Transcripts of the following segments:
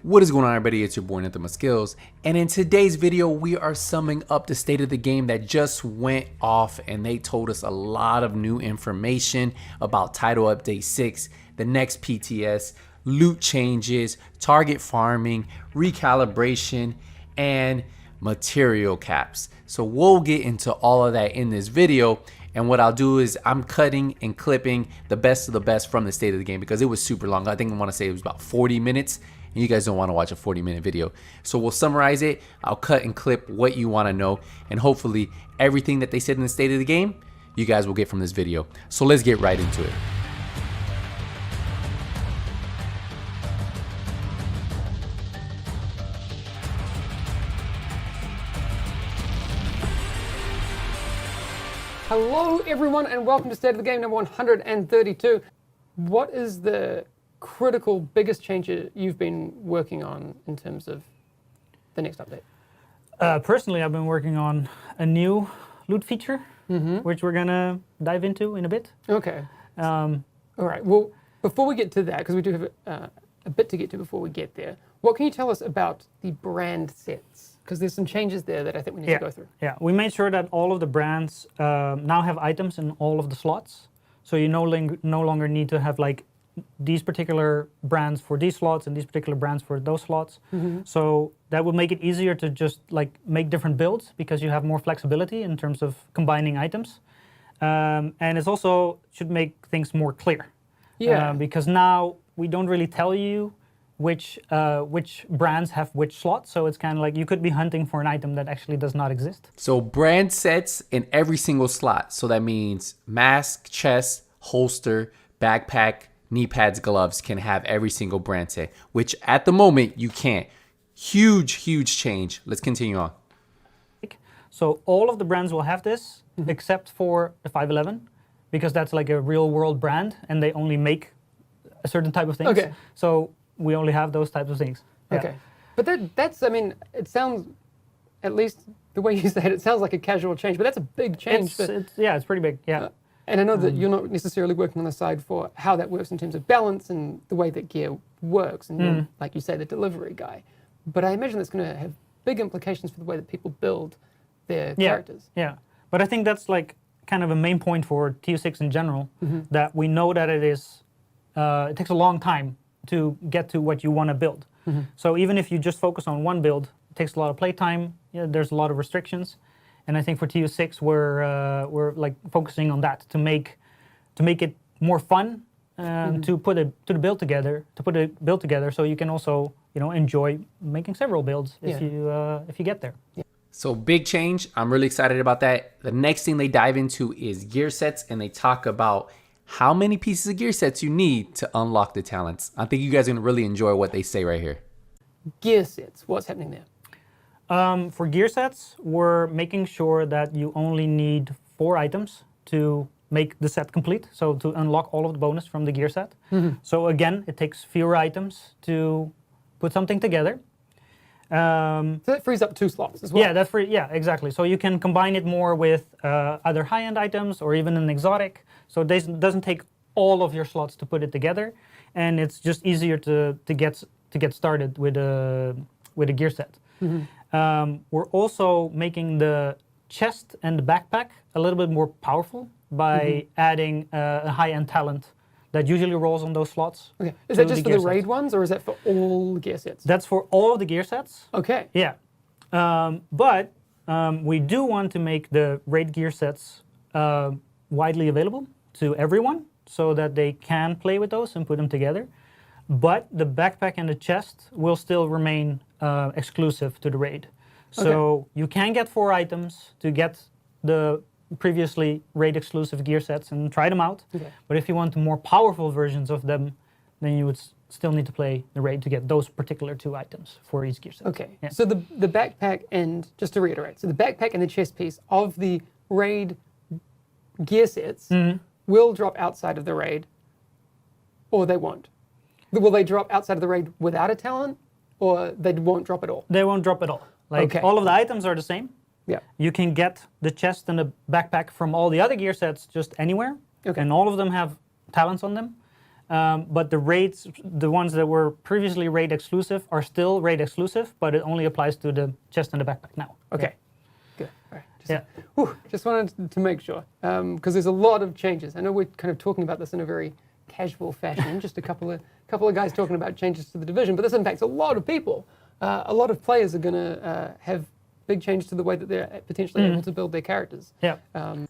What is going on, everybody? It's your boy Nothing But Skills, and in today's video we are summing up the state of the game that just went off, and they told us a lot of new information about Title Update 6, the next PTS, loot changes, target farming, recalibration, and material caps. So we'll get into all of that in this video, and what I'll do is I'm cutting and clipping the best of the best from the state of the game because it was super long. I think I want to say it was about 40 minutes. And you guys don't want to watch a 40-minute video. So we'll summarize it. I'll cut and clip what you want to know. And hopefully everything that they said in the state of the game, you guys will get from this video. So let's get right into it. Hello everyone and welcome to State of the Game number 132. What is the critical biggest change you've been working on in terms of the next update? Personally, I've been working on a new loot feature, which we're gonna dive into in a bit. Okay. All right. Well, before we get to that, because we do have a bit to get to before we get there, what can you tell us about the brand sets? Because there's some changes there that I think we need to go through. Yeah, we made sure that all of the brands now have items in all of the slots. So you no longer need to have like these particular brands for these slots and these particular brands for those slots. So that will make it easier to just like make different builds because you have more flexibility in terms of combining items. And it's also should make things more clear. Yeah. Because now we don't really tell you which brands have which slots. So it's kind of like you could be hunting for an item that actually does not exist. So brand sets in every single slot. So that means mask, chest, holster, backpack, knee pads, gloves can have every single brand set, which at the moment you can't. Huge change. Let's continue on. So all of the brands will have this except for the 511 because that's like a real world brand and they only make a certain type of things. Okay. So we only have those types of things. Yeah. Okay. But that's, I mean, it sounds, at least the way you said it, sounds like a casual change, but that's a big change. It's pretty big, yeah. And I know that you're not necessarily working on the side for how that works in terms of balance and the way that gear works, and you're, like you say, the delivery guy. But I imagine that's going to have big implications for the way that people build their characters. Yeah, but I think that's like kind of a main point for TU6 in general, that we know that it takes a long time to get to what you want to build. So even if you just focus on one build, it takes a lot of playtime, there's a lot of restrictions. And I think for TU6 we're like focusing on that to make it more fun to put a build together so you can also enjoy making several builds if you get there. Yeah. So big change. I'm really excited about that. The next thing they dive into is gear sets, and they talk about how many pieces of gear sets you need to unlock the talents. I think you guys are gonna really enjoy what they say right here. Gear sets, what's happening there? For gear sets, we're making sure that you only need 4 items to make the set complete, so to unlock all of the bonus from the gear set. So again, it takes fewer items to put something together. So that frees up 2 slots as well? Yeah, exactly. So you can combine it more with either high-end items or even an exotic. So it doesn't take all of your slots to put it together, and it's just easier to get started with a gear set. We're also making the chest and the backpack a little bit more powerful by adding a high-end talent that usually rolls on those slots. Okay. Is that just for the raid ones, or is that for all gear sets? That's for all of the gear sets. Okay. Yeah. But we do want to make the raid gear sets widely available to everyone so that they can play with those and put them together. But the backpack and the chest will still remain exclusive to the raid. So you can get 4 items to get the previously raid exclusive gear sets and try them out. But if you want the more powerful versions of them, then you would still need to play the raid to get those particular 2 items for each gear set. Okay. Yeah. So the backpack and, just to reiterate, so the backpack and the chest piece of the raid gear sets will drop outside of the raid, or they won't? Will they drop outside of the raid without a talent, or they won't drop at all? They won't drop at all. Like all of the items are the same. Yeah. You can get the chest and the backpack from all the other gear sets just anywhere. And all of them have talents on them. but the raids, the ones that were previously raid exclusive, are still raid exclusive, but it only applies to the chest and the backpack now. Okay. Good. All right. Just wanted to make sure, because there's a lot of changes. I know we're kind of talking about this in a very casual fashion, just a couple of guys talking about changes to the division, but this impacts a lot of people. A lot of players are going to have big change to the way that they're potentially able to build their characters. Yeah.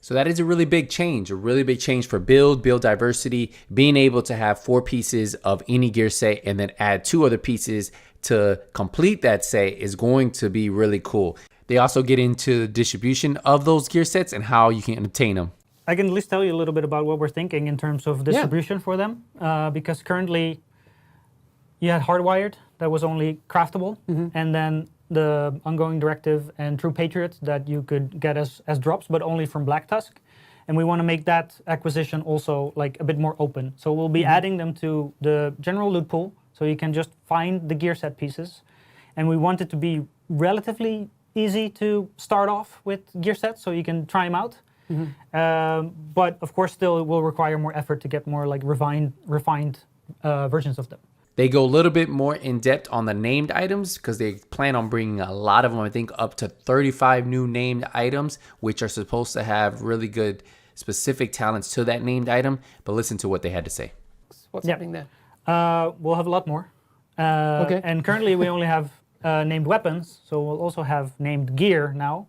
So that is a really big change for build diversity, being able to have 4 pieces of any gear set and then add 2 other pieces to complete that set is going to be really cool. They also get into distribution of those gear sets and how you can obtain them. I can at least tell you a little bit about what we're thinking in terms of distribution for them, because currently you had Hardwired that was only craftable, and then the ongoing directive and True Patriot that you could get as drops, but only from Black Tusk. And we want to make that acquisition also like a bit more open. So we'll be adding them to the general loot pool, so you can just find the gear set pieces. And we want it to be relatively easy to start off with gear sets, so you can try them out. But of course, still it will require more effort to get more like refined versions of them. They go a little bit more in depth on the named items because they plan on bringing a lot of them. I think up to 35 new named items, which are supposed to have really good specific talents to that named item. But listen to what they had to say. What's happening there? We'll have a lot more. Okay. And currently we only have named weapons, so we'll also have named gear now.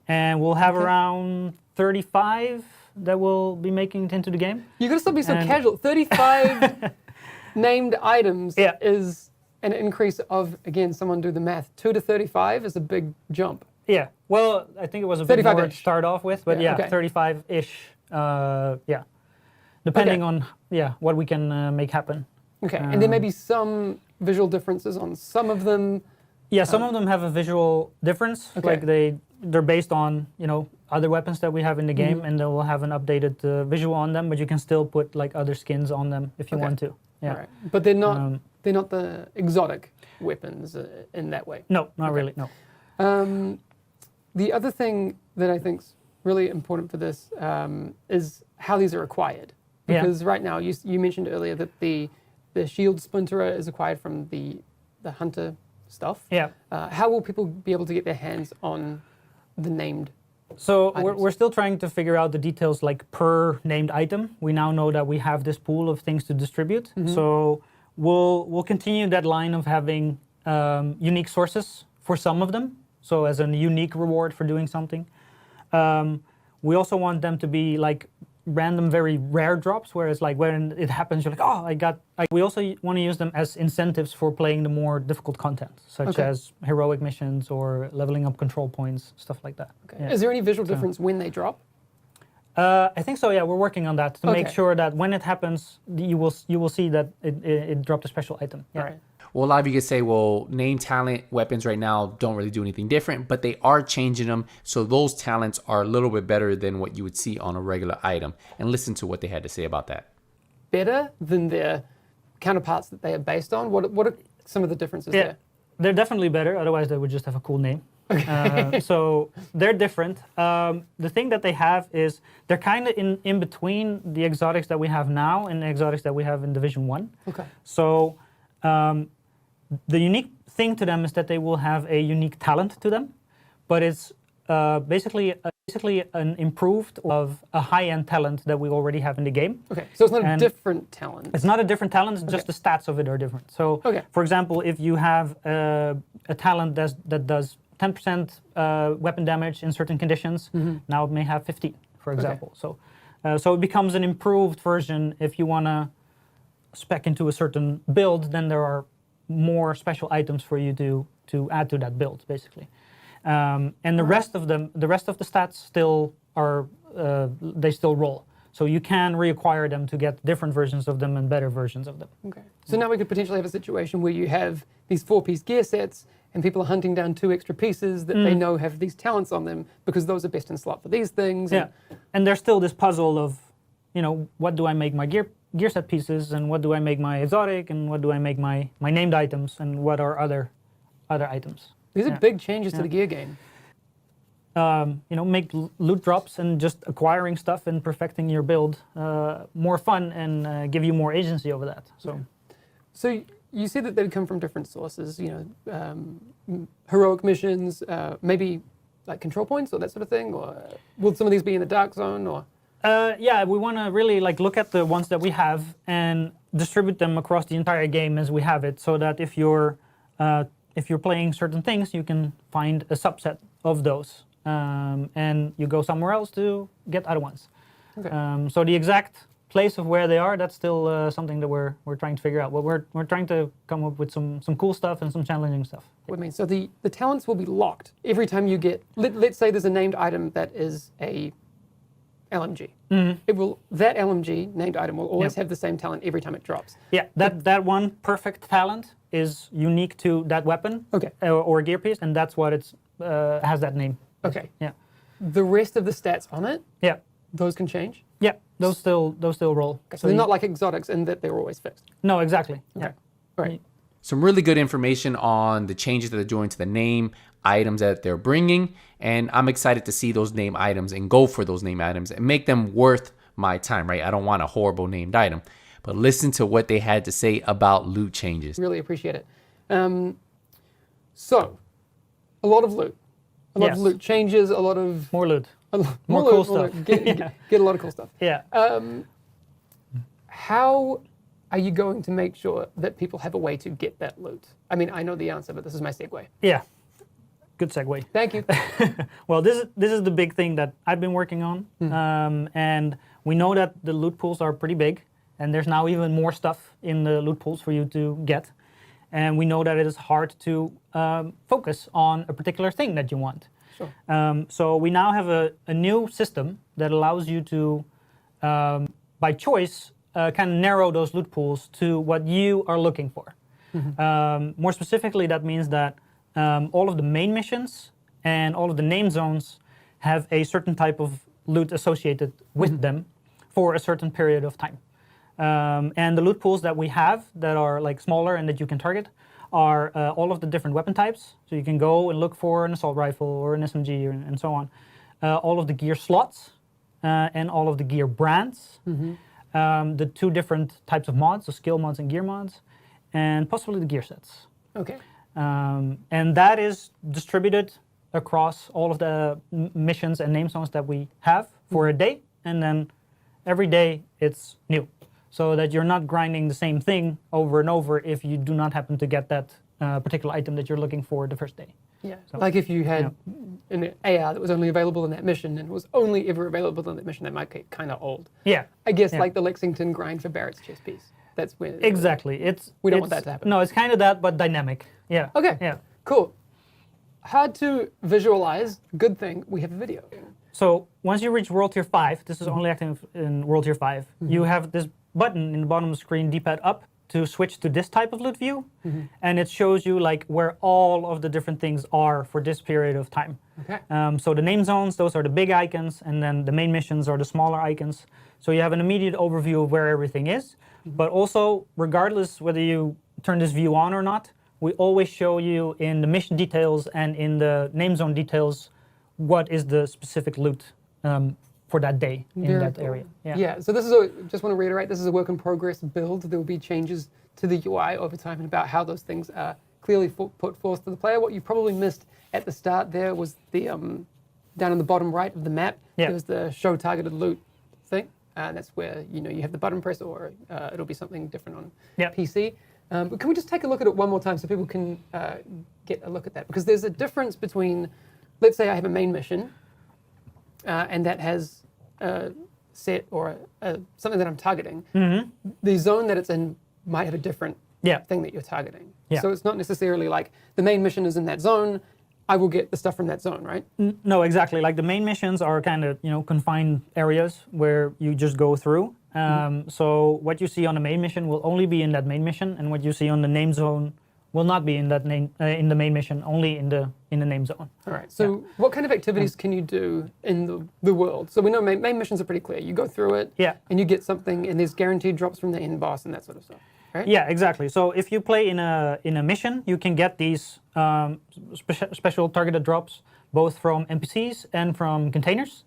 And we'll have around 35 that will be making it into the game. You're going to stop being so casual. 35 named items is an increase of, again, someone do the math, 2 to 35 is a big jump. Yeah, well, I think it was a bit more to 35-ish. start off with, but 35-ish, depending on what we can make happen. Okay, and there may be some visual differences on some of them. Yeah, some of them have a visual difference, like they're based on, other weapons that we have in the game, and they will have an updated visual on them, but you can still put like other skins on them if you want to. Yeah. All right. But they're not the exotic weapons in that way. No, not really, no. The other thing that I think is really important for this is how these are acquired. Because right now, you mentioned earlier that the shield splinterer is acquired from the hunter stuff. Yeah. How will people be able to get their hands on the named So items? we're still trying to figure out the details like per named item. We now know that we have this pool of things to distribute. So we'll continue that line of having unique sources for some of them. So as a unique reward for doing something. We also want them to be like random, very rare drops, whereas like when it happens, you're like, oh, I got. We also want to use them as incentives for playing the more difficult content, such as heroic missions or leveling up control points, stuff like that. Okay. Yeah. Is there any visual difference when they drop? I think so. Yeah, we're working on that to make sure that when it happens, you will see that it dropped a special item. Yeah. All right. Well, a lot of you could say, well, name talent weapons right now don't really do anything different, but they are changing them. So those talents are a little bit better than what you would see on a regular item. And listen to what they had to say about that. Better than their counterparts that they are based on? What are some of the differences there? They're definitely better. Otherwise, they would just have a cool name. So they're different. The thing that they have is they're kind of in between the exotics that we have now and the exotics that we have in Division 1. Okay. So the unique thing to them is that they will have a unique talent to them, but it's basically an improved of a high-end talent that we already have in the game. Okay, so it's not a different talent. It's not a different talent, it's just the stats of it are different. So, for example, if you have a talent that does 10% weapon damage in certain conditions, now it may have 15, for example. So it becomes an improved version. If you want to spec into a certain build, then there are more special items for you to add to that build, basically. And the rest of the stats still are they still roll. So you can reacquire them to get different versions of them and better versions of them. Okay. So now we could potentially have a situation where you have these 4-piece gear sets and people are hunting down 2 extra pieces that they know have these talents on them because those are best in slot for these things. Yeah. And there's still this puzzle of, what do I make my gear set pieces, and what do I make my exotic, and what do I make my named items, and what are other items. These are big changes to the gear game. make loot drops and just acquiring stuff and perfecting your build more fun and give you more agency over that. So you said that they come from different sources, heroic missions, maybe like control points or that sort of thing, or will some of these be in the dark zone, or? Yeah, we want to really look at the ones that we have and distribute them across the entire game as we have it, so that if you're playing certain things, you can find a subset of those, and you go somewhere else to get other ones. Okay. So the exact place of where they are, that's still something that we're trying to figure out. Well, we're trying to come up with some cool stuff and some challenging stuff. What I mean, so the talents will be locked every time you get. Let's say there's a named item that is a LMG. That LMG named item will always have the same talent every time it drops. Yeah, that one perfect talent is unique to that weapon. Okay. Or gear piece, and that's what it's has that name. Okay. Yeah. The rest of the stats on it, Yeah. those can change. Yeah. Those still roll. So they're not like exotics in that they're always fixed. No, exactly. Okay. Yeah. Right. Some really good information on the changes that they're doing to the name items that they're bringing, and I'm excited to see those name items and go for those name items and make them worth my time, right? I don't want a horrible named item, but listen to what they had to say about loot changes. Really appreciate it. So, a lot of loot. A lot of loot changes, a lot of... More loot. More cool loot, stuff. Get a lot of cool stuff. Yeah. How are you going to make sure that people have a way to get that loot? I mean, I know the answer, but this is my segue. Yeah. Good segue. Thank you. Well, this is the big thing that I've been working on, and we know that the loot pools are pretty big, and there's now even more stuff in the loot pools for you to get, and we know that it is hard to focus on a particular thing that you want. Sure. So we now have a new system that allows you to, by choice, kind of narrow those loot pools to what you are looking for. More specifically, that means that all of the main missions and all of the name zones have a certain type of loot associated with them for a certain period of time. And the loot pools that we have that are like smaller and that you can target are all of the different weapon types. So you can go and look for an assault rifle or an SMG and so on. All of the gear slots and all of the gear brands. The two different types of mods, so skill mods and gear mods, and possibly the gear sets. Okay. And that is distributed across all of the missions and name zones that we have for a day, and then every day it's new, so that you're not grinding the same thing over and over if you do not happen to get that particular item that you're looking for the first day. Yeah. So, like if you had an AR that was only available in that mission and was only ever available in that mission, that might get kind of old. Yeah. I guess like the Lexington grind for Barrett's chest piece. That's when Exactly. we don't want that to happen. No, it's kind of that, but dynamic. Yeah. Okay. Yeah. Cool. Hard to visualize. Good thing we have a video. So once you reach World Tier 5, this is only active in World Tier 5, you have this button in the bottom of the screen, D-pad up, to switch to this type of loot view, and it shows you like where all of the different things are for this period of time. Okay. So the name zones, those are the big icons, and then the main missions are the smaller icons. So you have an immediate overview of where everything is, but also, regardless whether you turn this view on or not, we always show you in the mission details and in the name zone details what is the specific loot for that day in that area. Yeah. So this is just want to reiterate, this is a work in progress build. There will be changes to the UI over time and about how those things are clearly put forth to the player. What you probably missed at the start there was the down in the bottom right of the map. There's the show targeted loot thing. And that's where you have the button press, or it'll be something different on PC. But can we just take a look at it one more time so people can get a look at that? Because there's a difference between, let's say I have a main mission, and that has a set or something that I'm targeting. The zone that it's in might have a different thing that you're targeting. So it's not necessarily like the main mission is in that zone, I will get the stuff from that zone, right? No, exactly. Like the main missions are kind of confined areas where you just go through. So what you see on the main mission will only be in that main mission, and what you see on the name zone will not be in that in the main mission, only in the name zone. All right. So what kind of activities can you do in the world? So we know main missions are pretty clear. You go through it, and you get something, and there's guaranteed drops from the end boss and that sort of stuff. Right? Yeah, exactly. So if you play in a mission, you can get these special targeted drops both from NPCs and from containers.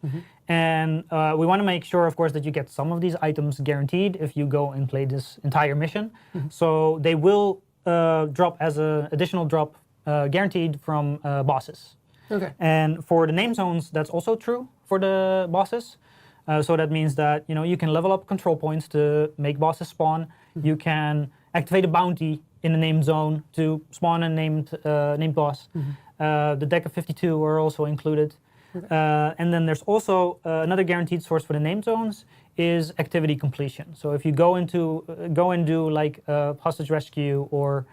And we want to make sure, of course, that you get some of these items guaranteed if you go and play this entire mission. So they will drop as an additional drop guaranteed from bosses. Okay. And for the name zones, that's also true for the bosses. So that means that you can level up control points to make bosses spawn. You can activate a bounty in the named zone to spawn a named boss. The deck of 52 are also included. And then there's also another guaranteed source for the named zones is activity completion. So if you go and do like a hostage rescue or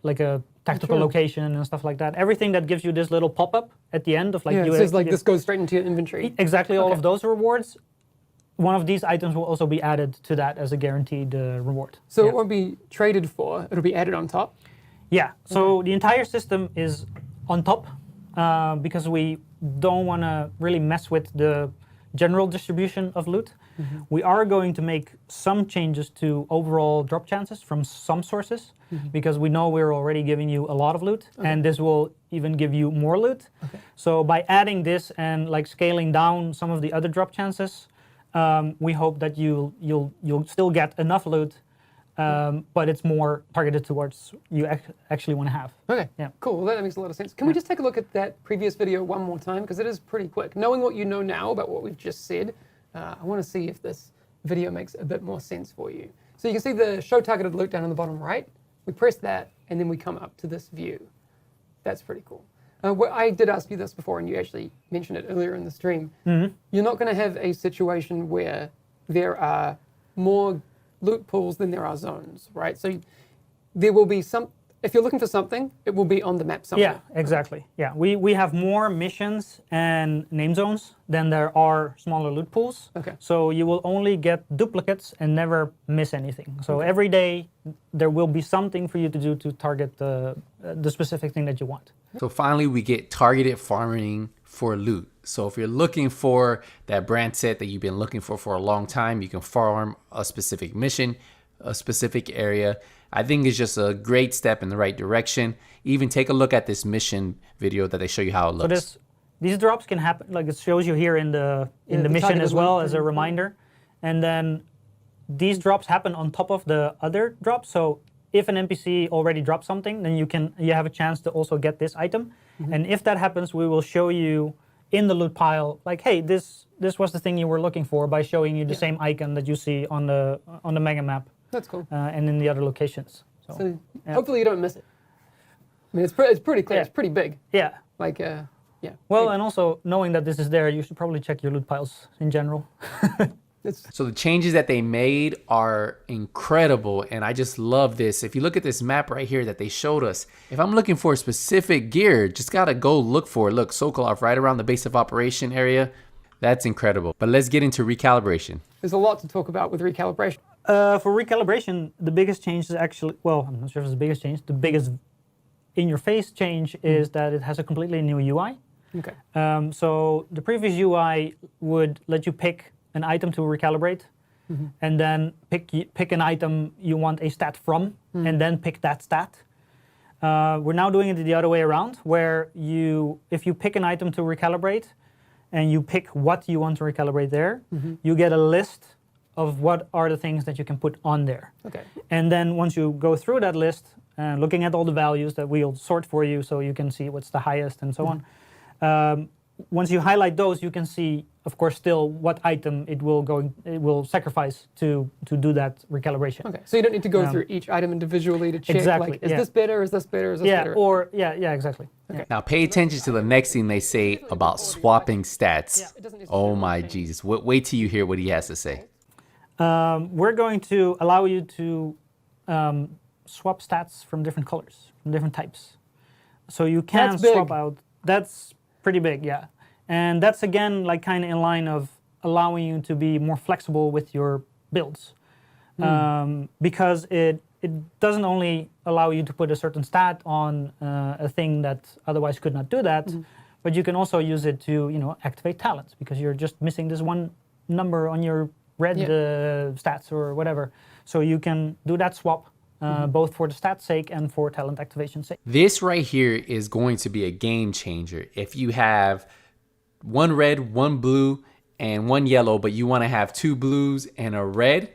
like a tactical location and stuff like that, everything that gives you this little pop-up at the end of like it says like this goes straight into your inventory. Exactly, all of those rewards. One of these items will also be added to that as a guaranteed reward. So it won't be traded for, it'll be added on top? Yeah, so the entire system is on top because we don't want to really mess with the general distribution of loot. We are going to make some changes to overall drop chances from some sources because we know we're already giving you a lot of loot and this will even give you more loot. So by adding this and like scaling down some of the other drop chances, we hope that you'll still get enough loot, but it's more targeted towards you actually want to have. Okay, Yeah. cool. Well, that makes a lot of sense. Can we just take a look at that previous video one more time? Because it is pretty quick. Knowing what you know now about what we've just said, I want to see if this video makes a bit more sense for you. So you can see the show targeted loot down on the bottom right. We press that, and then we come up to this view. That's pretty cool. I did ask you this before, and you actually mentioned it earlier in the stream. You're not going to have a situation where there are more loot pools than there are zones, right? So there will be some, if you're looking for something, it will be on the map somewhere. Yeah, exactly. Yeah, we have more missions and name zones than there are smaller loot pools. Okay. So you will only get duplicates and never miss anything. So every day there will be something for you to do to target the specific thing that you want. So finally, we get targeted farming for loot. So if you're looking for that brand set that you've been looking for a long time, you can farm a specific mission, a specific area. I think it's just a great step in the right direction. Even take a look at this mission video that they show you how it looks. So these drops can happen, like it shows you here in the mission as well as a reminder. And then these drops happen on top of the other drops. So if an NPC already dropped something, then you have a chance to also get this item. And if that happens, we will show you in the loot pile, like, hey, this was the thing you were looking for, by showing you the same icon that you see on the mega map. That's cool. And in the other locations. So hopefully you don't miss it. I mean, it's pretty clear. Yeah. It's pretty big. Yeah. Like, yeah. Well, and also knowing that this is there, you should probably check your loot piles in general. So the changes that they made are incredible, and I just love this. If you look at this map right here that they showed us, if I'm looking for a specific gear, just gotta go look for it. Look, Sokolov right around the base of operation area. That's incredible. But let's get into recalibration. There's a lot to talk about with recalibration. For recalibration, the biggest change is actually, well, I'm not sure if it's the biggest change. The biggest in-your-face change is that it has a completely new UI. Okay. So the previous UI would let you pick an item to recalibrate, and then pick an item you want a stat from, and then pick that stat. We're now doing it the other way around, where if you pick an item to recalibrate, and you pick what you want to recalibrate there, you get a list of what are the things that you can put on there. Okay. And then once you go through that list, looking at all the values that we'll sort for you so you can see what's the highest and so on. Once you highlight those, you can see, of course, still what item it will sacrifice to do that recalibration. Okay. So you don't need to go through each item individually to check, Exactly, like, is this better, is this better, is this better? Yeah, exactly. Okay. Now pay attention to the next thing they say about swapping stats. It doesn't Oh necessarily my change. Jesus. Wait till you hear what he has to say. We're going to allow you to swap stats from different colors, from different types. So you can That's big. swap out. That's pretty big, yeah. And that's again like kind of in line of allowing you to be more flexible with your builds, because it doesn't only allow you to put a certain stat on a thing that otherwise could not do that, but you can also use it to activate talents, because you're just missing this one number on your red stats or whatever. So you can do that swap both for the stats sake and for talent activation sake. This right here is going to be a game changer. If you have one red, one blue, and one yellow, but you want to have 2 blues and a red,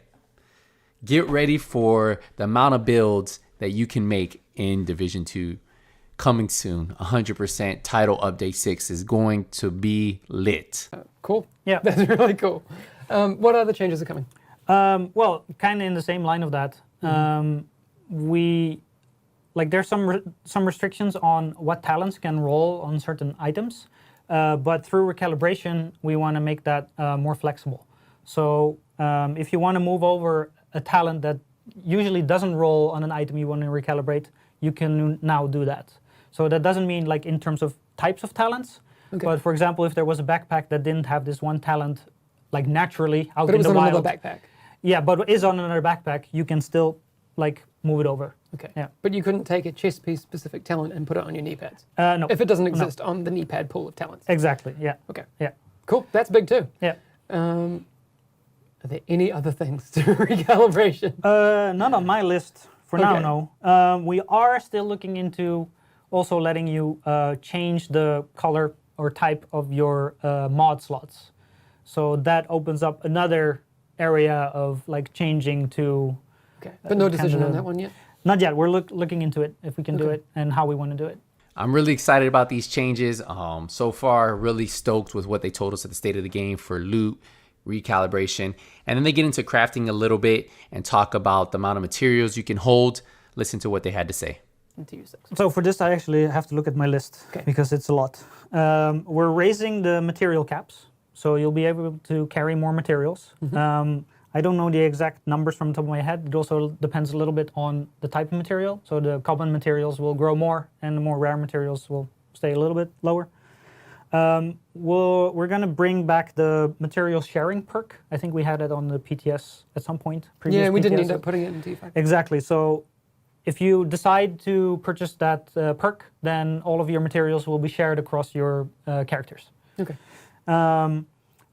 get ready for the amount of builds that you can make in Division 2. Coming soon, 100%. Title Update 6 is going to be lit. Cool. Yeah. That's really cool. What other changes are coming? Well, kind of in the same line of that. There's some restrictions on what talents can roll on certain items, but through recalibration, we want to make that more flexible. So if you want to move over a talent that usually doesn't roll on an item you want to recalibrate, you can now do that. So that doesn't mean like in terms of types of talents, but for example, if there was a backpack that didn't have this one talent like naturally out in the wild. But it was on another backpack. Yeah, but it is on another backpack, you can still like move it over. Okay. Yeah. But you couldn't take a chest piece specific talent and put it on your knee pads? No. If it doesn't exist on the knee pad pool of talents? Exactly, yeah. Okay. Yeah. Cool, that's big too. Yeah. Are there any other things to recalibration? None on my list for now, no. We are still looking into also letting you change the color or type of your mod slots. So that opens up another area of like changing to... Okay, but no decision on that one yet? Not yet. We're looking into it, if we can do it and how we want to do it. I'm really excited about these changes. So far, really stoked with what they told us at the State of the Game for loot, recalibration. And then they get into crafting a little bit and talk about the amount of materials you can hold. Listen to what they had to say. So for this, I actually have to look at my list because it's a lot. We're raising the material caps, so you'll be able to carry more materials. I don't know the exact numbers from the top of my head. It also depends a little bit on the type of material. So the common materials will grow more and the more rare materials will stay a little bit lower. We're going to bring back the material sharing perk. I think we had it on the PTS at some point. Yeah, we PTS. didn't end up putting it in T5. Exactly. So if you decide to purchase that perk, then all of your materials will be shared across your characters. Okay.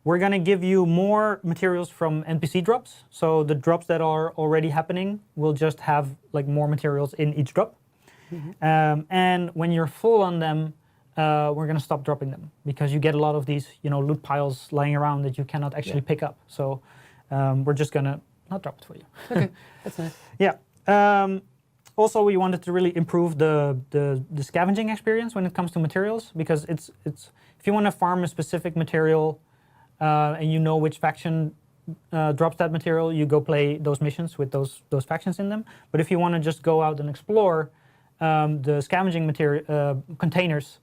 We're going to give you more materials from NPC drops. So the drops that are already happening will just have like more materials in each drop. And when you're full on them, we're going to stop dropping them because you get a lot of these, loot piles lying around that you cannot actually pick up. So we're just going to not drop it for you. Okay, that's nice. Yeah. Also, we wanted to really improve the scavenging experience when it comes to materials because it's if you want to farm a specific material and you know which faction drops that material, you go play those missions with those factions in them. But if you want to just go out and explore, the scavenging material containers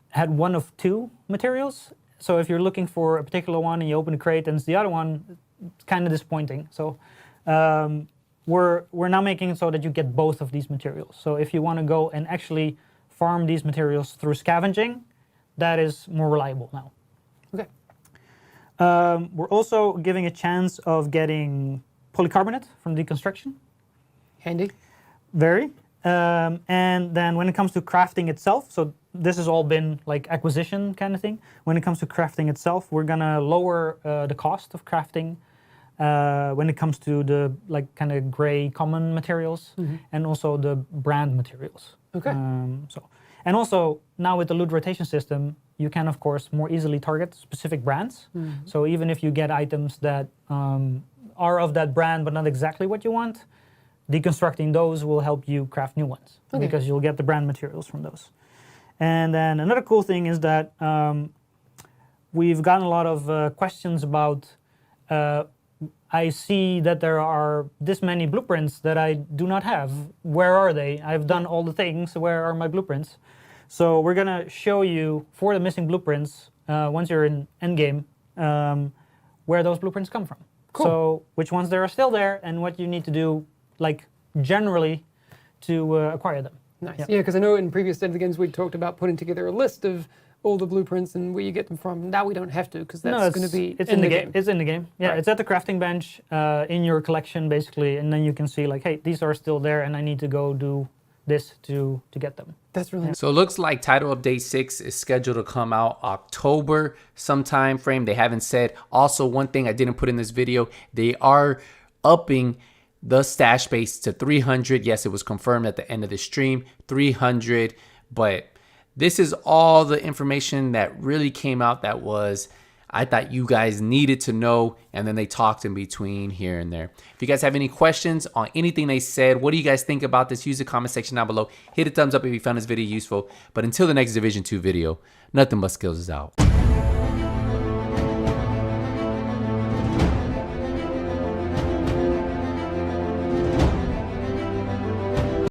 had one of 2 materials. So if you're looking for a particular one and you open a crate and it's the other one, it's kind of disappointing. So we're now making it so that you get both of these materials. So if you want to go and actually farm these materials through scavenging, that is more reliable now. Okay. We're also giving a chance of getting polycarbonate from deconstruction. Handy. Very. And then when it comes to crafting itself, so this has all been like acquisition kind of thing. When it comes to crafting itself, we're gonna lower the cost of crafting when it comes to the like kind of gray common materials and also the brand materials. Okay. And also now with the loot rotation system, you can of course more easily target specific brands. So even if you get items that are of that brand but not exactly what you want, deconstructing those will help you craft new ones because you'll get the brand materials from those. And then another cool thing is that we've gotten a lot of questions about I see that there are this many blueprints that I do not have. Where are they? I've done all the things. Where are my blueprints? So we're going to show you for the missing blueprints, once you're in endgame, where those blueprints come from. Cool. So which ones there are still there and what you need to do, like generally, to acquire them. Nice. Yeah, because I know in previous State of the Games we talked about putting together a list of all the blueprints and where you get them from. Now we don't have to because that's going to be in the game. It's in the game. Yeah, It's at the crafting bench in your collection basically, and then you can see like, hey, these are still there, and I need to go do this to get them. That's really nice. So it looks like Title Update 6 is scheduled to come out October some time frame. They haven't said. Also, one thing I didn't put in this video, they are upping the stash space to 300. Yes, it was confirmed at the end of the stream, 300, but this is all the information that really came out that was, I thought you guys needed to know, and then they talked in between here and there. If you guys have any questions on anything they said, what do you guys think about this? Use the comment section down below. Hit a thumbs up if you found this video useful. But until the next Division 2 video, nothing but skills is out.